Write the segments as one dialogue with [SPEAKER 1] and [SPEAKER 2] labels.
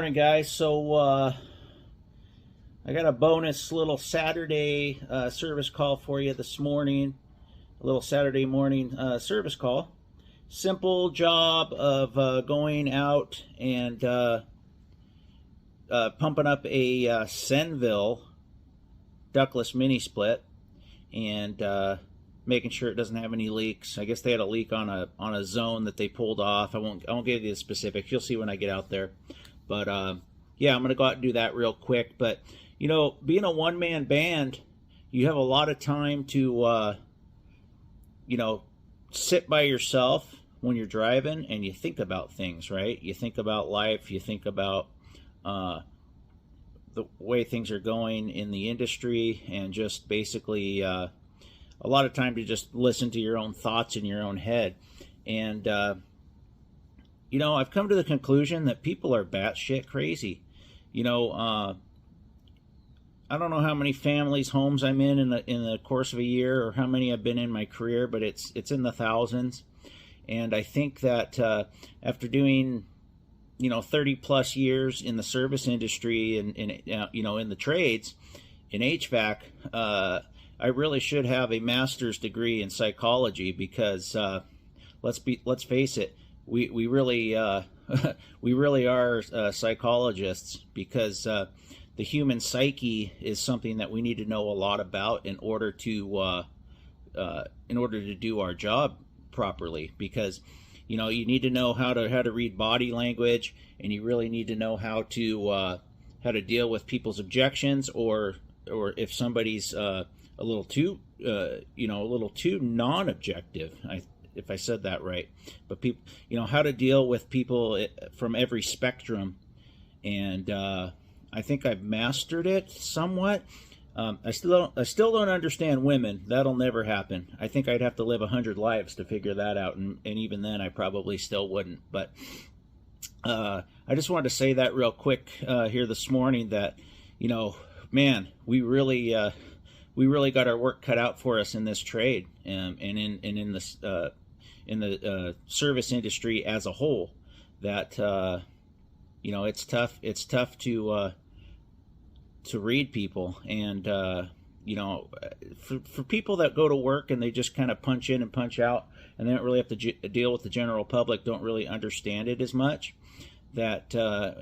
[SPEAKER 1] morning, guys. So I got a bonus little Saturday service call for you this morning. A little Saturday morning service call. Simple job of going out and pumping up a Senville ductless mini split and making sure it doesn't have any leaks. I guess they had a leak on a zone that they pulled off. I won't give you the specifics. You'll see when I get out there. But yeah, I'm gonna go out and do that real quick. But you know, being a one-man band, you have a lot of time to you know, sit by yourself when you're driving and you think about things, right? You think about life. You think about the way things are going in the industry, and just basically a lot of time to just listen to your own thoughts in your own head. And you know, I've come to the conclusion that people are batshit crazy. You know, I don't know how many families, homes I'm in the course of a year, or how many I've been in my career, but it's in the thousands. And I think that after doing, you know, 30 plus years in the service industry and you know, in the trades, in HVAC, I really should have a master's degree in psychology, because let's face it, we really we really are psychologists, because the human psyche is something that we need to know a lot about in order to do our job properly. Because you know, you need to know how to read body language, and you really need to know how to deal with people's objections, or if somebody's a little too you know, a little too non-objective, if I said that right. But people, you know, how to deal with people from every spectrum. And I think I've mastered it somewhat. I still don't understand women. That'll never happen. I think I'd have to live 100 lives to figure that out, and even then I probably still wouldn't. But I just wanted to say that real quick here this morning, that, you know, man, we really got our work cut out for us in this trade, and in this in the service industry as a whole. That you know, it's tough to read people. And you know, for people that go to work and they just kind of punch in and punch out, and they don't really have to deal with the general public, don't really understand it as much. That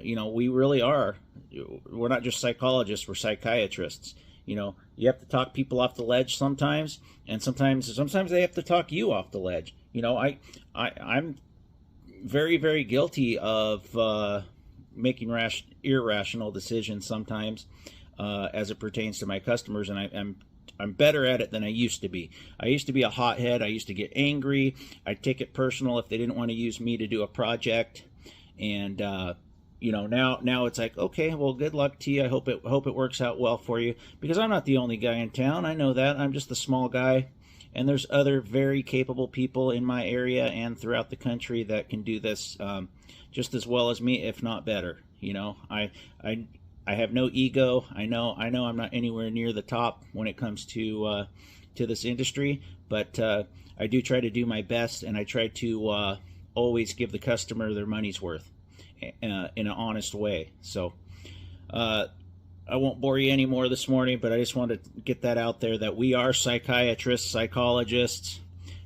[SPEAKER 1] you know, we're not just psychologists, we're psychiatrists. You know, you have to talk people off the ledge sometimes, and sometimes they have to talk you off the ledge. You know, I'm very, very guilty of making irrational decisions sometimes as it pertains to my customers, and I'm better at it than I used to be. I used to be a hothead. I used to get angry. I'd take it personal if they didn't want to use me to do a project. And you know, now it's like, okay, well, good luck to you. I hope it works out well for you, because I'm not the only guy in town. I know that. I'm just the small guy, and there's other very capable people in my area and throughout the country that can do this just as well as me, if not better. You know, I have no ego. I know I'm not anywhere near the top when it comes to this industry, but I do try to do my best, and I try to always give the customer their money's worth in an honest way. So I won't bore you anymore this morning, but I just wanted to get that out there, that we are psychiatrists, psychologists,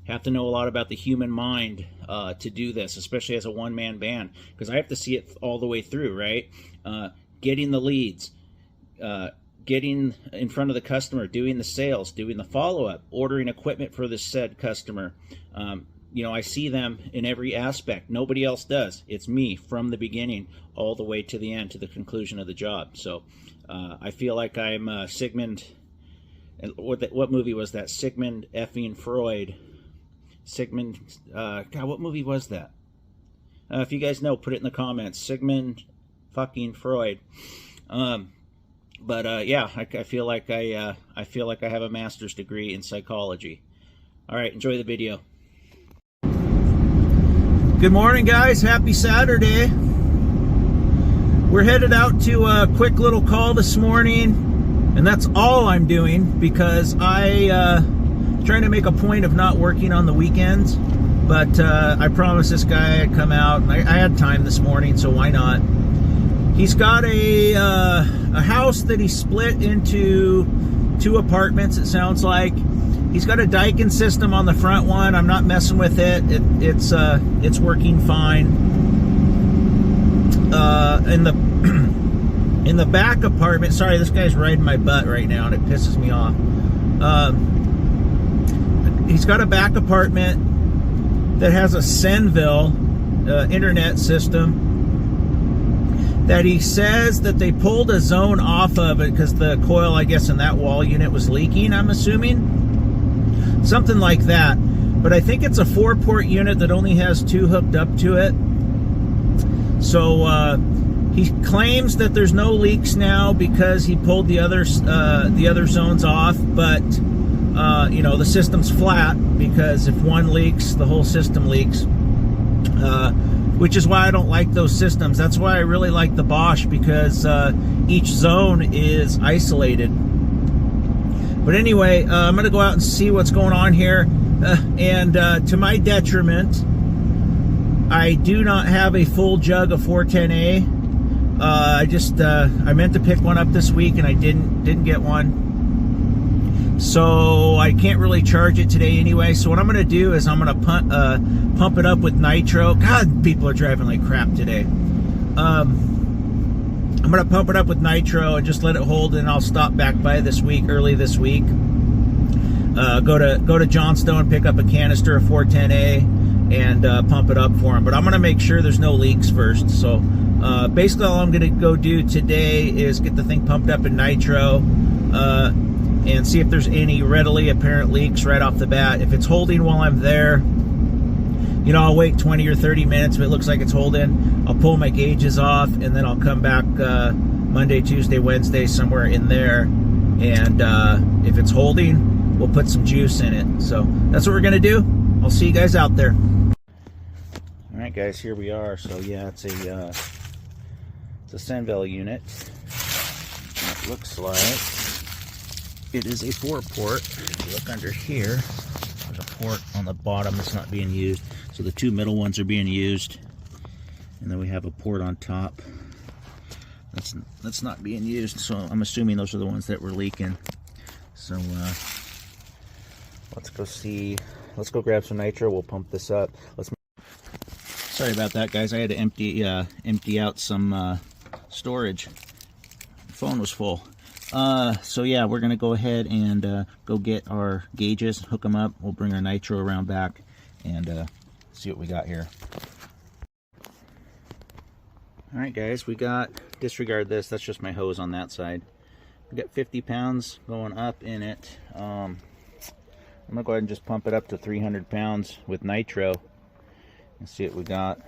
[SPEAKER 1] have to know a lot about the human mind to do this, especially as a one-man band, because I have to see it all the way through, right? Getting the leads, getting in front of the customer, doing the sales, doing the follow-up, ordering equipment for the said customer. You know, I see them in every aspect. Nobody else does. It's me from the beginning all the way to the end, to the conclusion of the job. So I feel like I'm Sigmund. And what movie was that? Sigmund effing Freud. Sigmund. God, what movie was that? If you guys know, put it in the comments. Sigmund fucking Freud. But yeah, I feel like I have a master's degree in psychology. All right, enjoy the video. Good morning, guys. Happy Saturday. We're headed out to a quick little call this morning, and that's all I'm doing, because I trying to make a point of not working on the weekends. But I promised this guy I'd come out, and I had time this morning, so why not? He's got a house that he split into 2 apartments, it sounds like. He's got a Daikin system on the front one. I'm not messing with it. It's working fine. In the back apartment, sorry, this guy's riding my butt right now and it pisses me off. He's got a back apartment that has a Senville internet system that he says that they pulled a zone off of it because the coil, I guess, in that wall unit was leaking, I'm assuming. Something like that. But I think it's a 4-port unit that only has 2 hooked up to it. So he claims that there's no leaks now because he pulled the other zones off, but you know, the system's flat because if one leaks, the whole system leaks. Which is why I don't like those systems. That's why I really like the Bosch, because each zone is isolated. But anyway, I'm going to go out and see what's going on here. And to my detriment, I do not have a full jug of 410A. I meant to pick one up this week and I didn't get one. So I can't really charge it today anyway. So what I'm going to do is I'm going to pump it up with nitro. God, people are driving like crap today. I'm going to pump it up with nitro and just let it hold, and I'll stop back by early this week. Go to Johnstone, pick up a canister of 410A and pump it up for him. But I'm going to make sure there's no leaks first. So basically all I'm going to go do today is get the thing pumped up in nitro and see if there's any readily apparent leaks right off the bat. If it's holding while I'm there, you know, I'll wait 20 or 30 minutes. If it looks like it's holding, I'll pull my gauges off, and then I'll come back Monday, Tuesday, Wednesday, somewhere in there. And if it's holding, we'll put some juice in it. So that's what we're going to do. I'll see you guys out there. All right, guys, here we are. So, yeah, it's a Senville unit. It looks like it is a 4-port. If you look under here, there's a port on the bottom that's not being used. So the 2 middle ones are being used. And then we have a port on top that's not being used. So I'm assuming those are the ones that were leaking. So let's go see. Let's go grab some nitro. We'll pump this up. Sorry about that, guys. I had to empty out some storage. The phone was full. So yeah, we're gonna go ahead and go get our gauges, hook them up. We'll bring our nitro around back and see what we got here. All right, guys, we got, disregard this, that's just my hose on that side. We got 50 pounds going up in it. I'm gonna go ahead and just pump it up to 300 pounds with nitro and see what we got.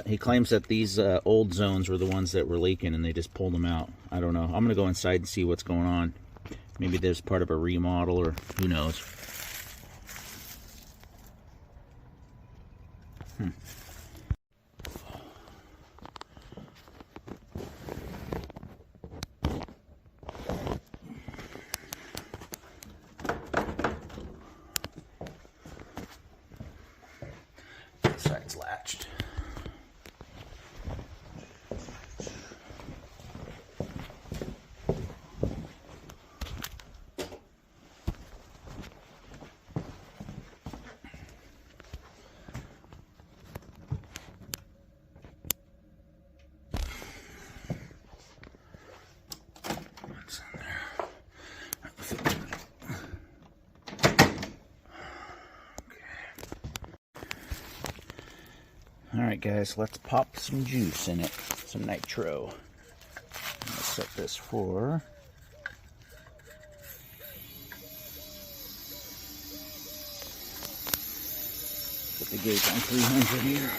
[SPEAKER 1] He claims that these old zones were the ones that were leaking and they just pulled them out. I don't know. I'm gonna go inside and see what's going on. Maybe there's part of a remodel, or who knows. This side's latched. Alright, guys, let's pop some juice in it, some nitro. Let's set this for put the gauge on 300 here.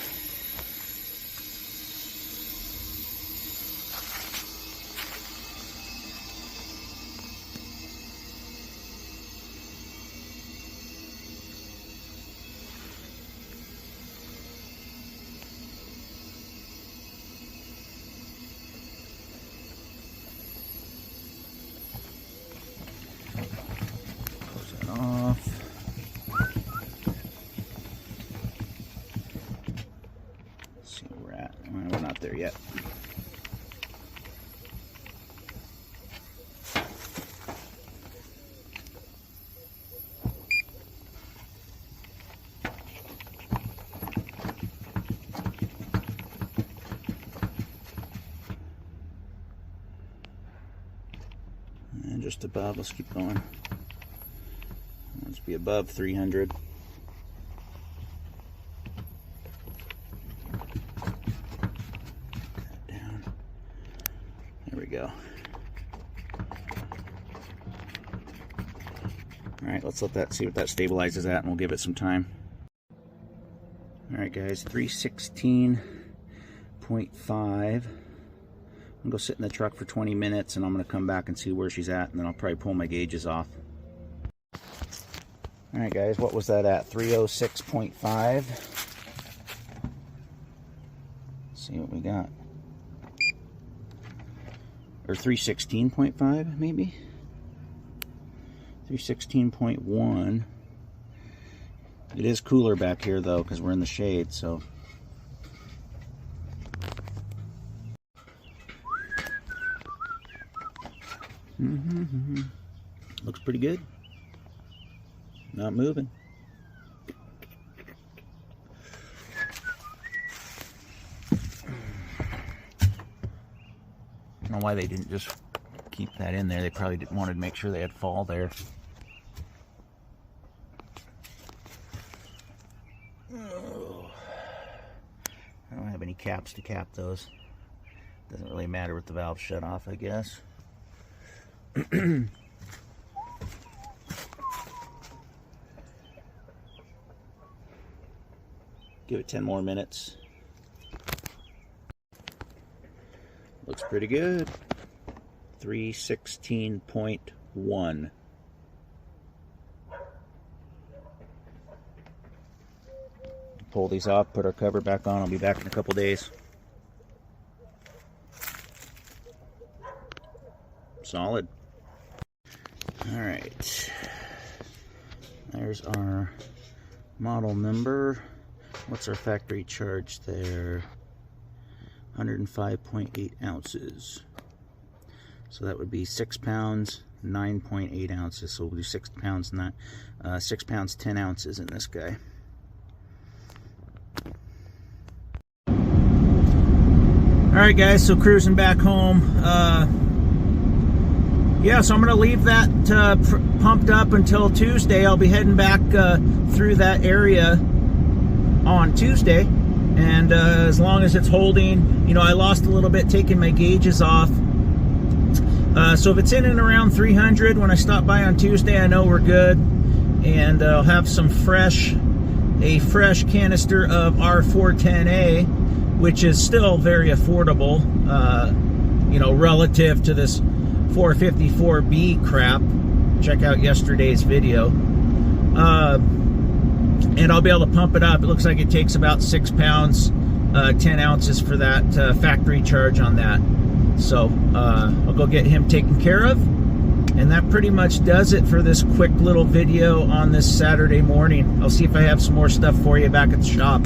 [SPEAKER 1] see where we're at. We're not there yet. And just above, let's keep going. Let's be above 300. Down. There we go. All right, let's let that see what that stabilizes at, and we'll give it some time. All right, guys, 316.5. I'm gonna go sit in the truck for 20 minutes, and I'm gonna come back and see where she's at, and then I'll probably pull my gauges off. All right, guys, what was that at? 306.5. See what we got. Or 316.5, maybe? 316.1. It is cooler back here, though, because we're in the shade, so. Looks pretty good. Not moving. I don't know why they didn't just keep that in there. They probably wanted to make sure they had fall there. Oh. I don't have any caps to cap those. Doesn't really matter with the valve shut off, I guess. Give it 10 more minutes. Looks pretty good. 316.1. Pull these off, put our cover back on. I'll be back in a couple days. Solid. All right. There's our model number. What's our factory charge there? 105.8 ounces. So that would be 6 pounds, 9.8 ounces. So we'll do 6 pounds, 6 pounds, 10 ounces in this guy. All right, guys. So cruising back home. Yeah, so I'm going to leave that pumped up until Tuesday. I'll be heading back through that area on Tuesday, and as long as it's holding, you know, I lost a little bit taking my gauges off, so if it's in and around 300 when I stop by on Tuesday, I know we're good, and I'll have a fresh canister of R410A, which is still very affordable, you know, relative to this 454B crap. Check out yesterday's video. And I'll be able to pump it up. It looks like it takes about 6 pounds, 10 ounces for that factory charge on that. So I'll go get him taken care of. And that pretty much does it for this quick little video on this Saturday morning. I'll see if I have some more stuff for you back at the shop.